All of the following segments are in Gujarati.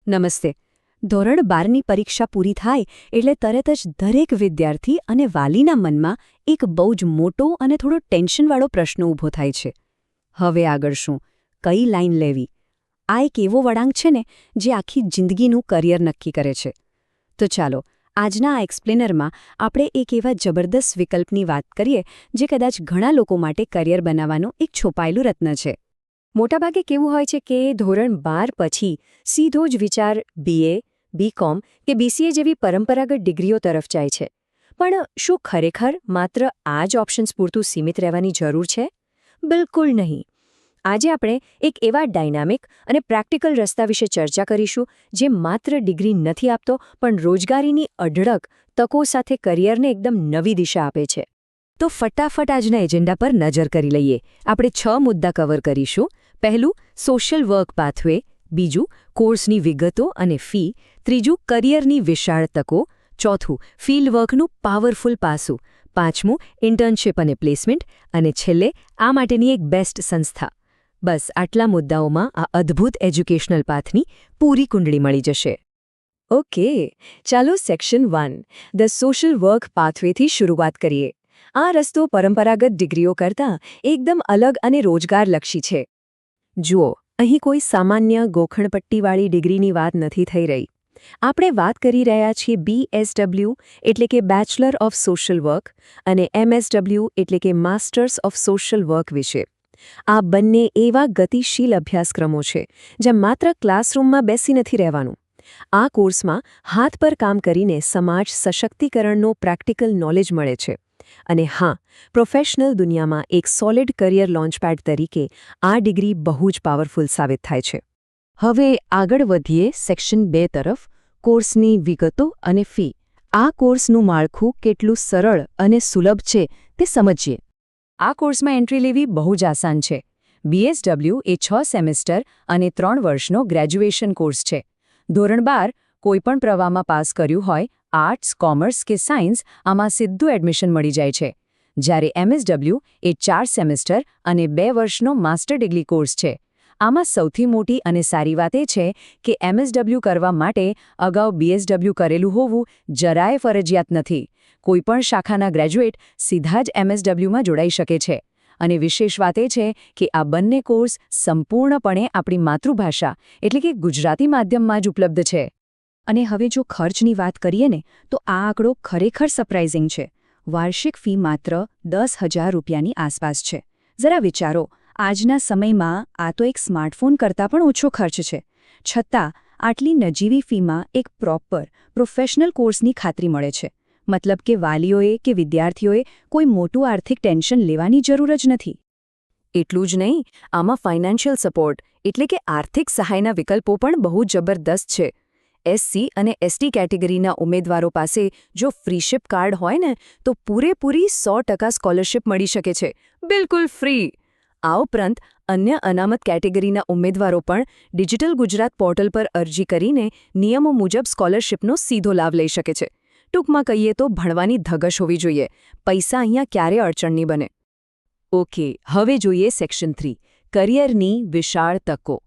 નમસ્તે. ધોરણ 12ની પરીક્ષા પૂરી થાય એટલે તરત જ દરેક વિદ્યાર્થી અને વાલીના મનમાં એક બહુ જ મોટો અને થોડો ટેન્શનવાળો પ્રશ્ન ઊભો થાય છે. હવે આગળ શું? કઈ લાઈન લેવી? આ એક એવો વળાંક છે ને જે આખી જિંદગીનું કરિયર નક્કી કરે છે. તો ચાલો આજના આ એક્સપ્લેનરમાં આપણે એક એવા જબરદસ્ત વિકલ્પની વાત કરીએ જે કદાચ ઘણા લોકો માટે કરિયર બનાવવાનું એક છુપાયેલું રત્ન છે. મોટાભાગે કેવું હોય છે કે ધોરણ 12 પછી સીધો જ વિચાર BA, BCom કે BCA જેવી પરંપરાગત ડિગ્રીઓ તરફ જાય છે. પણ શું ખરેખર માત્ર આ જ ઓપ્શન્સ પૂરતું સીમિત રહેવાની જરૂર છે? બિલકુલ નહીં. આજે આપણે એક એવા ડાયનામિક અને પ્રેક્ટિકલ રસ્તા વિશે ચર્ચા કરીશું જે માત્ર ડિગ્રી નથી આપતો પણ રોજગારીની અઢળક તકો સાથે કરિયરને એકદમ નવી દિશા આપે છે. તો ફટાફટ આજના એજન્ડા પર નજર કરી લઈએ. આપણે 6 મુદ્દા કવર કરીશું. પહેલું, સોશિયલ વર્ક પાથવે. બીજું, કોર્સની વિગતો અને ફી. ત્રીજું, કરિયરની વિશાળ તકો. ચોથું, ફિલ્ડ વર્કનું પાવરફુલ પાસું. પાંચમું, ઇન્ટર્નશિપ અને પ્લેસમેન્ટ. અને છેલ્લે, આ માટેની એક બેસ્ટ સંસ્થા. બસ આટલા મુદ્દાઓમાં આ અદ્ભુત એજ્યુકેશનલ પાથની પૂરી કુંડળી મળી જશે. ઓકે, ચાલો સેક્શન 1 ધ સોશિયલ વર્ક પાથવેથી શરૂઆત કરીએ. આ રસ્તો પરંપરાગત ડિગ્રીઓ કરતાં એકદમ અલગ અને રોજગારલક્ષી છે. જુઓ, અહીં કોઈ સામાન્ય ગોખણપટ્ટીવાળી ડિગ્રીની વાત નથી થઈ રહી. આપણે વાત કરી રહ્યા છીએ BSW એટલે કે બેચલર ઓફ સોશિયલ વર્ક અને MSW એટલે કે માસ્ટર્સ ઓફ સોશિયલ વર્ક વિશે. આ બંને એવા ગતિશીલ અભ્યાસક્રમો છે જ્યાં માત્ર ક્લાસરૂમમાં બેસી નથી રહેવાનું. આ કોર્સમાં હાથ પર કામ કરીને સમાજ સશક્તિકરણનો પ્રેક્ટિકલ નોલેજ મળે છે. અને હા, પ્રોફેશનલ દુનિયામાં એક સોલિડ કરિયર લોન્ચપેડ તરીકે આ ડિગ્રી બહુ જ પાવરફુલ સાબિત થાય છે. હવે આગળ વધીએ સેક્શન 2 તરફ, કોર્સની વિગતો અને ફી. આ કોર્સનું માળખું કેટલું સરળ અને સુલભ છે તે સમજીએ. આ કોર્સમાં એન્ટ્રી લેવી બહુ જ આસાન છે. BSW એ 6 સેમેસ્ટર અને 3 વર્ષનો ગ્રેજ્યુએશન કોર્સ છે. ધોરણ 12 કોઈપણ પ્રવાહમાં પાસ કર્યું હોય, આર્ટ્સ, કોમર્સ કે સાયન્સ, આમાં સીધું એડમિશન મળી જાય છે. જ્યારે MSW એ 4 સેમેસ્ટર અને 2 વર્ષનો માસ્ટર ડિગ્રી કોર્સ છે. આમાં સૌથી મોટી અને સારી વાત એ છે કે MSW કરવા માટે અગાઉ BSW કરેલું હોવું જરાય ફરજિયાત નથી. કોઈપણ શાખાના ગ્રેજ્યુએટ સીધા જ MSWમાં જોડાઈ શકે છે. અને વિશેષ વાત એ છે કે આ બંને કોર્સ સંપૂર્ણપણે આપણી માતૃભાષા એટલે કે ગુજરાતી માધ્યમમાં જ ઉપલબ્ધ છે. અને હવે જો ખર્ચની વાત કરીએ ને તો આ આંકડો ખરેખર સરપ્રાઇઝિંગ છે. વાર્ષિક ફી માત્ર 10,000 રૂપિયાની આસપાસ છે. જરા વિચારો, આજના સમયમાં આ તો એક સ્માર્ટફોન કરતાં પણ ઓછો ખર્ચ છે. છતાં આટલી નજીવી ફીમાં એક પ્રોપર પ્રોફેશનલ કોર્સની ખાતરી મળે છે. મતલબ કે વાલીઓએ કે વિદ્યાર્થીઓએ કોઈ મોટું આર્થિક ટેન્શન લેવાની જરૂર જ નથી. એટલું જ નહીં, આમાં ફાઇનાન્શિયલ સપોર્ટ એટલે કે આર્થિક સહાયના વિકલ્પો પણ બહુ જબરદસ્ત છે. SC અને ST કેટેગરીના ઉમેદવારો પાસે જો ફ્રીશિપ કાર્ડ હોય ને તો પૂરેપૂરી 100% સ્કોલરશિપ મળી શકે છે, બિલકુલ ફ્રી. આ ઉપરાંત અન્ય અનામત કેટેગરીના ઉમેદવારો પણ ડિજિટલ ગુજરાત પોર્ટલ પર અરજી કરીને નિયમો મુજબ સ્કોલરશિપનો સીધો લાભ લઈ શકે છે. ટૂંકમાં કહીએ તો ભણવાની ધગશ હોવી જોઈએ. પૈસા અહીંયા ક્યારેય અડચણ નહીં બને. ઓકે, હવે જોઈએ સેક્શન 3 કરિયરની વિશાળ તકો.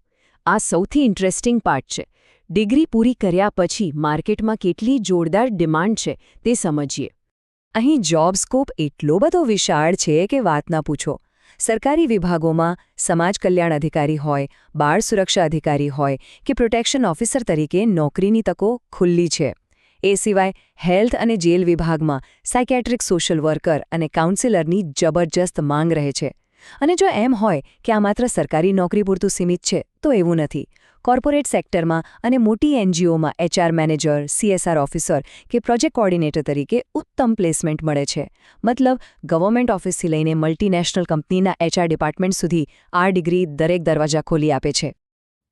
આ સૌથી ઇન્ટરેસ્ટિંગ પાર્ટ છે. ડિગ્રી પૂરી કર્યા પછી માર્કેટમાં કેટલી જોરદાર ડિમાન્ડ છે તે સમજીએ. અહીં જોબ સ્કોપ એટલો બધો વિશાળ છે કે વાત ના પૂછો. સરકારી વિભાગોમાં સમાજ કલ્યાણ અધિકારી હોય, બાળ સુરક્ષા અધિકારી હોય કે પ્રોટેક્શન ઓફિસર તરીકે નોકરીની તકો ખુલ્લી છે. એ સિવાય હેલ્થ અને જેલ વિભાગમાં સાયકેટ્રિક સોશિયલ વર્કર અને કાઉન્સિલરની જબરજસ્ત માંગ રહે છે. અને જો એમ હોય કે આ માત્ર સરકારી નોકરી પૂરતું સીમિત છે તો એવું નથી. કોર્પોરેટ સેક્ટરમાં અને મોટી NGOમાં HR મેનેજર, CSR ઓફિસર કે પ્રોજેક્ટ કોર્ડિનેટર તરીકે ઉત્તમ પ્લેસમેન્ટ મળે છે. મતલબ ગવર્મેન્ટ ઓફિસથી લઈને મલ્ટીનેશનલ કંપનીના HR ડિપાર્ટમેન્ટ સુધી આ ડિગ્રી દરેક દરવાજા ખોલી આપે છે.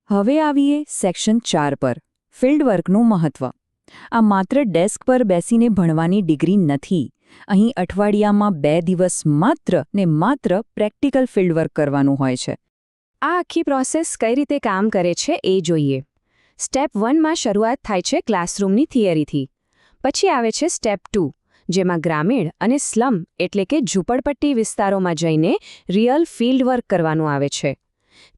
હવે આવીએ સેક્શન 4 પર, ફિલ્ડ વર્કનું મહત્વ. આ માત્ર ડેસ્ક પર બેસીને ભણવાની ડિગ્રી નથી. અહીં અઠવાડિયામાં 2 દિવસ માત્ર પ્રેક્ટિકલ ફિલ્ડ વર્ક કરવાનું હોય છે. આ આખી પ્રોસેસ કઈ રીતે કામ કરે છે એ જોઈએ. સ્ટેપ 1માં શરૂઆત થાય છે ક્લાસરૂમની થિયરીથી. પછી આવે છે સ્ટેપ 2 જેમાં ગ્રામીણ અને સ્લમ એટલે કે ઝૂંપડપટ્ટી વિસ્તારોમાં જઈને રિયલ ફિલ્ડ વર્ક કરવાનું આવે છે.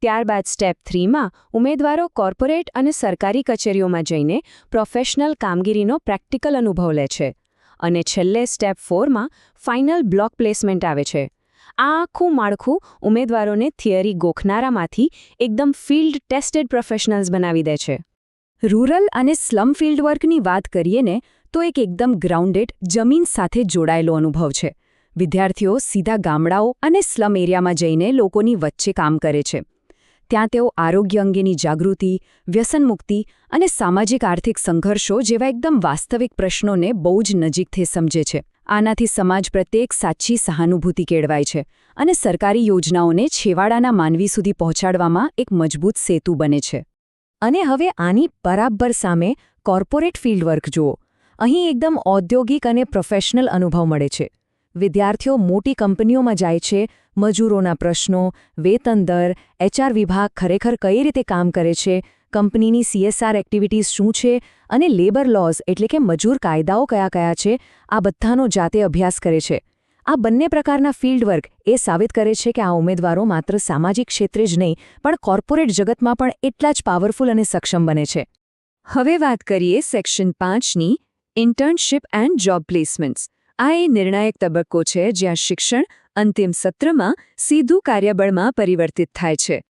ત્યારબાદ સ્ટેપ 3માં ઉમેદવારો કોર્પોરેટ અને સરકારી કચેરીઓમાં જઈને પ્રોફેશનલ કામગીરીનો પ્રેક્ટિકલ અનુભવ લે છે. અને છેલ્લે સ્ટેપ 4માં ફાઇનલ બ્લોક પ્લેસમેન્ટ આવે છે. આ આખું માળખું ઉમેદવારોને થિયરી ગોખનારામાંથી એકદમ ફિલ્ડ ટેસ્ટેડ પ્રોફેશનલ્સ બનાવી દે છે. રૂરલ અને સ્લમ ફિલ્ડવર્કની વાત કરીએ ને તો એક એકદમ ગ્રાઉન્ડેડ, જમીન સાથે જોડાયેલો અનુભવ છે. વિદ્યાર્થીઓ સીધા ગામડાઓ અને સ્લમ એરિયામાં જઈને લોકોની વચ્ચે કામ કરે છે. ત્યાં તેઓ આરોગ્ય અંગેની જાગૃતિ, વ્યસનમુક્તિ અને સામાજિક આર્થિક સંઘર્ષો જેવા એકદમ વાસ્તવિક પ્રશ્નોને બહુ જ નજીકથી સમજે છે. આનાથી સમાજ પ્રત્યે એક સાચી સહાનુભૂતિ કેળવાય છે અને સરકારી યોજનાઓને છેવાડાના માનવી સુધી પહોંચાડવામાં એક મજબૂત સેતુ બને છે. અને હવે આની બરાબર સામે કોર્પોરેટ ફિલ્ડવર્ક જુઓ. અહીં એકદમ ઔદ્યોગિક અને પ્રોફેશનલ અનુભવ મળે છે. વિદ્યાર્થીઓ મોટી કંપનીઓમાં જાય છે, મજૂરોના પ્રશ્નો, વેતન દર, HR વિભાગ ખરેખર કઈ રીતે કામ કરે છે, કંપનીની CSR એક્ટિવિટીઝ શું છે અને લેબર લોઝ એટલે કે મજૂર કાયદાઓ કયા છે, આ બધાનો જાતે અભ્યાસ કરે છે. આ બંને પ્રકારના ફિલ્ડવર્ક એ સાબિત કરે છે કે આ ઉમેદવારો માત્ર સામાજિક ક્ષેત્રે જ નહીં પણ કોર્પોરેટ જગતમાં પણ એટલા જ પાવરફુલ અને સક્ષમ બને છે. હવે વાત કરીએ સેક્શન 5ની ઇન્ટર્નશિપ એન્ડ જોબ પ્લેસમેન્ટ્સ. આ એ નિર્ણાયક તબક્કો છે જ્યાં શિક્ષણ અંતિમ સત્રમાં સીધું કાર્યબળમાં પરિવર્તિત થાય છે.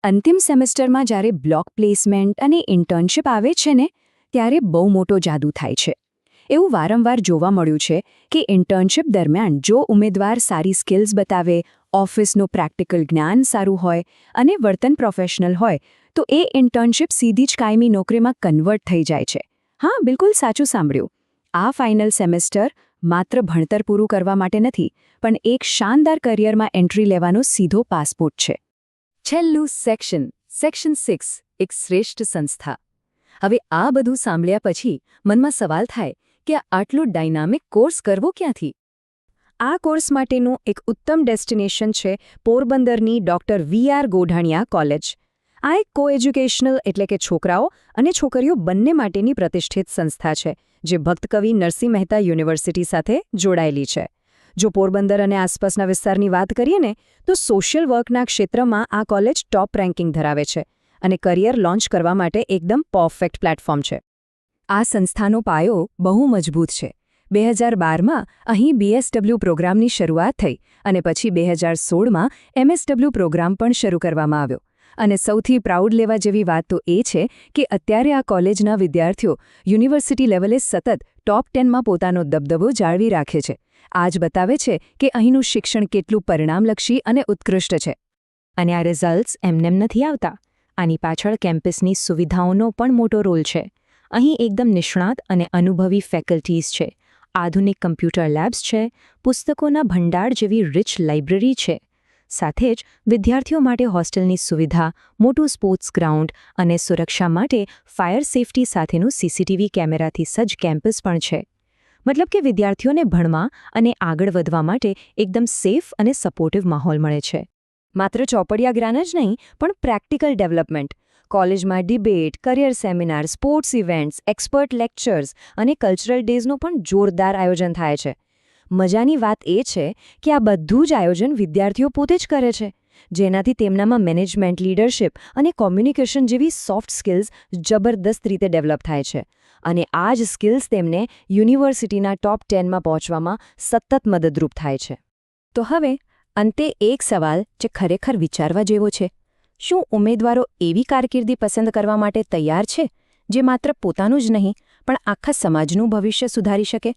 અંતિમ સેમેસ્ટરમાં જ્યારે બ્લોક પ્લેસમેન્ટ અને ઇન્ટર્નશિપ આવે છે ને ત્યારે બહુ મોટો જાદુ થાય છે. એવું વારંવાર જોવા મળ્યું છે કે ઇન્ટર્નશિપ દરમિયાન જો ઉમેદવાર સારી સ્કિલ્સ બતાવે, ઓફિસનું પ્રેક્ટિકલ જ્ઞાન સારું હોય અને વર્તન પ્રોફેશનલ હોય તો એ ઇન્ટર્નશિપ સીધી જ કાયમી નોકરીમાં કન્વર્ટ થઈ જાય છે. હા, બિલકુલ સાચું સાંભળ્યું. આ ફાઇનલ સેમેસ્ટર માત્ર ભણતર પૂરું કરવા માટે નથી પણ એક શાનદાર કરિયરમાં એન્ટ્રી લેવાનો સીધો પાસપોર્ટ છે. છેલ્લું સેક્શન 6, એક શ્રેષ્ઠ સંસ્થા. હવે આ બધું સાંભળ્યા પછી મનમાં સવાલ થાય કે આટલો ડાયનામિક કોર્સ કરવો ક્યાંથી? આ કોર્સ માટેનું એક ઉત્તમ ડેસ્ટિનેશન છે પોરબંદરની ડોક્ટર VR ગોઢાણીયા કોલેજ. આ એક કો-એજ્યુકેશનલ એટલે કે છોકરાઓ અને છોકરીઓ બંને માટેની પ્રતિષ્ઠિત સંસ્થા છે જે ભક્તકવિ નરસિંહ મહેતા યુનિવર્સિટી સાથે જોડાયેલી છે. જો પોરબંદર અને આસપાસના વિસ્તારની વાત કરીએ ને તો સોશિયલ વર્કના ક્ષેત્રમાં આ કોલેજ ટોપ રેન્કિંગ ધરાવે છે અને કરિયર લોન્ચ કરવા માટે એકદમ પરફેક્ટ પ્લેટફોર્મ છે. આ સંસ્થાનો પાયો બહુ મજબૂત છે. 2012માં અહીં BSW પ્રોગ્રામની શરૂઆત થઈ અને પછી 2016માં MSW પ્રોગ્રામ પણ શરૂ કરવામાં આવ્યો. અને સૌથી પ્રાઉડ લેવા જેવી વાત તો એ છે કે અત્યારે આ કોલેજના વિદ્યાર્થીઓ યુનિવર્સિટી લેવલે સતત ટોપ 10માં પોતાનો દબદબો જાળવી રાખે છે. આ જ બતાવે છે કે અહીંનું શિક્ષણ કેટલું પરિણામલક્ષી અને ઉત્કૃષ્ટ છે. અને આ રિઝલ્ટ્સ એમનેમ નથી આવતા. આની પાછળ કેમ્પસની સુવિધાઓનો પણ મોટો રોલ છે. અહીં એકદમ નિષ્ણાત અને અનુભવી ફેકલ્ટીઝ છે, આધુનિક કમ્પ્યુટર લેબ્સ છે, પુસ્તકોના ભંડાર જેવી રિચ લાઇબ્રેરી છે. સાથે જ વિદ્યાર્થીઓ માટે હોસ્ટેલની સુવિધા, મોટું સ્પોર્ટ્સ ગ્રાઉન્ડ અને સુરક્ષા માટે ફાયર સેફટી સાથેનું CCTV કેમેરાથી સજ્જ કેમ્પસ પણ છે. મતલબ કે વિદ્યાર્થીઓને ભણવા અને આગળ વધવા માટે એકદમ સેફ અને સપોર્ટિવ માહોલ મળે છે. માત્ર ચોપડિયા જ્ઞાન જ નહીં પણ પ્રેક્ટિકલ ડેવલપમેન્ટ. કોલેજમાં debate, career seminar, sports events, expert lectures અને કલ્ચરલ ડેઝનું પણ જોરદાર આયોજન થાય છે. મજાની વાત એ છે કે આ બધું જ આયોજન વિદ્યાર્થીઓ પોતે જ કરે છે, જેનાથી તેમનામાં મેનેજમેન્ટ, લીડરશિપ અને કોમ્યુનિકેશન જેવી સોફ્ટ સ્કિલ્સ જબરદસ્ત રીતે ડેવલપ થાય છે. અને આ જ સ્કિલ્સ તેમને યુનિવર્સિટીના ટોપ 10માં પહોંચવામાં સતત મદદરૂપ થાય છે. તો હવે અંતે એક સવાલ જે ખરેખર વિચારવા જેવો છે. શું ઉમેદવારો એવી કારકિર્દી પસંદ કરવા માટે તૈયાર છે જે માત્ર પોતાનું જ નહીં પણ આખા સમાજનું ભવિષ્ય સુધારી શકે?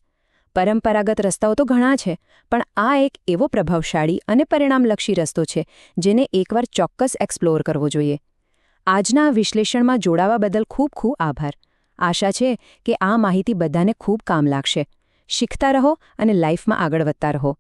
પરંપરાગત રસ્તાઓ તો ઘણા છે પણ આ એક એવો પ્રભાવશાળી અને પરિણામલક્ષી રસ્તો છે જેને એકવાર ચોક્કસ એક્સપ્લોર કરવો જોઈએ. આજના વિશ્લેષણમાં જોડાવા બદલ ખૂબ ખૂબ આભાર. આશા છે કે આ માહિતી બધાને ખૂબ કામ લાગશે. શીખતા રહો અને લાઈફમાં આગળ વધતા રહો.